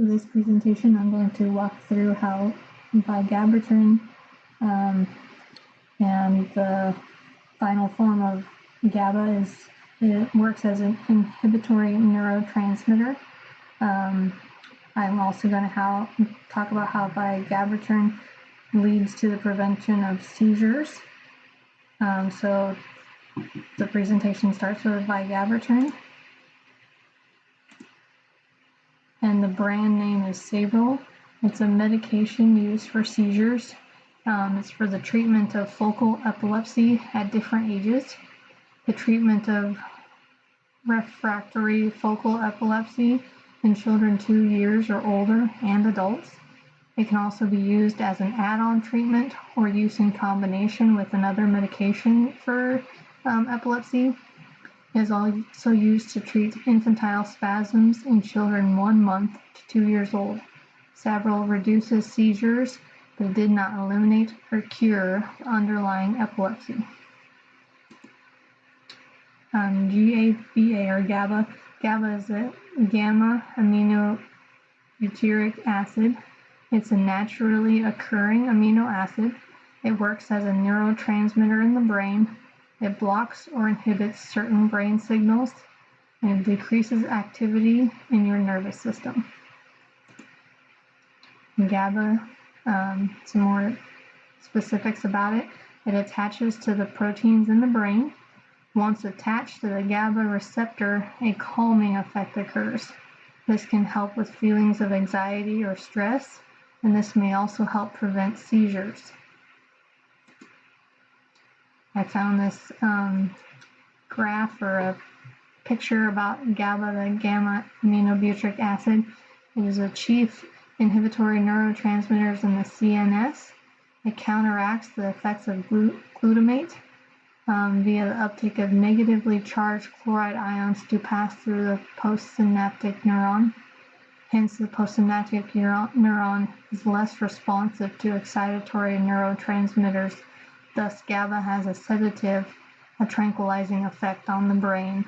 For this presentation, I'm going to walk through how vigabatrin and the final form of GABA it works as an inhibitory neurotransmitter. I'm also going to talk about how vigabatrin leads to the prevention of seizures. So the presentation starts with vigabatrin. And the brand name is Sabril. It's a medication used for seizures. It's for the treatment of focal epilepsy at different ages, the treatment of refractory focal epilepsy in children 2 years or older and adults. It can also be used as an add-on treatment or use in combination with another medication for epilepsy. It is also used to treat infantile spasms in children 1 month to 2 years old. Sabril reduces seizures, but it did not eliminate or cure the underlying epilepsy. GABA or GABA. GABA is a gamma-aminobutyric acid. It's a naturally occurring amino acid. It works as a neurotransmitter in the brain. It blocks or inhibits certain brain signals, and it decreases activity in your nervous system. GABA, some more specifics about it. It attaches to the proteins in the brain. Once attached to the GABA receptor, a calming effect occurs. This can help with feelings of anxiety or stress, and this may also help prevent seizures. I found this graph or a picture about GABA, the gamma-aminobutyric acid. It is a chief inhibitory neurotransmitters in the CNS. It counteracts the effects of glutamate via the uptake of negatively charged chloride ions to pass through the postsynaptic neuron. Hence, the postsynaptic neuron is less responsive to excitatory neurotransmitters. Thus, GABA has a sedative, a tranquilizing effect on the brain.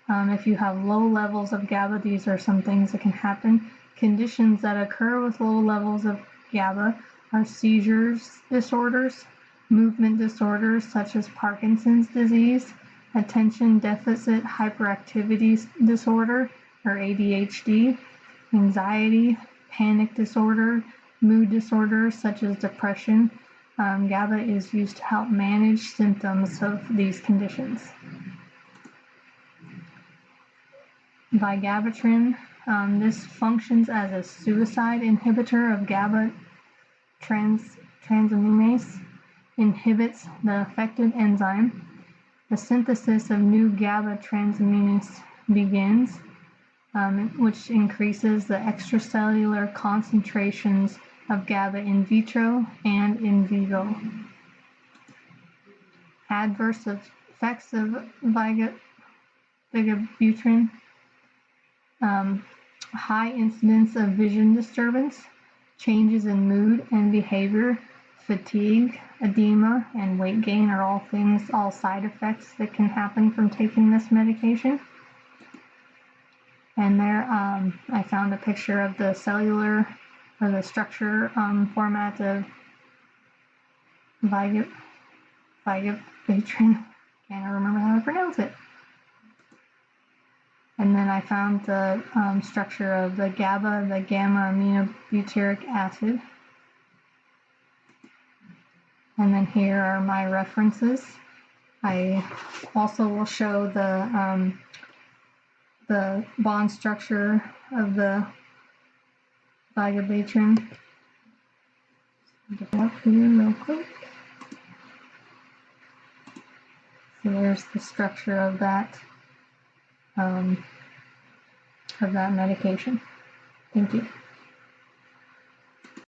If you have low levels of GABA, these are some things that can happen. Conditions that occur with low levels of GABA are seizures disorders, movement disorders such as Parkinson's disease, attention deficit hyperactivity disorder or ADHD, anxiety, panic disorder, mood disorders such as depression. GABA is used to help manage symptoms of these conditions. Vigabatrin, this functions as a suicide inhibitor of GABA transaminase, inhibits the affected enzyme. The synthesis of new GABA transaminase begins, which increases the extracellular concentrations of GABA in vitro and in vivo. Adverse effects of vigabatrin. High incidence of vision disturbance, changes in mood and behavior, fatigue, edema, and weight gain are all side effects that can happen from taking this medication. And there I found a picture of the cellular or the structure format of vigabatrin. Can't remember how to pronounce it. And then I found the structure of the GABA, the gamma-aminobutyric acid. And then here are my references. I also will show the bond structure of the vigabatrin. Get it up here real quick. So there's the structure of that medication. Thank you.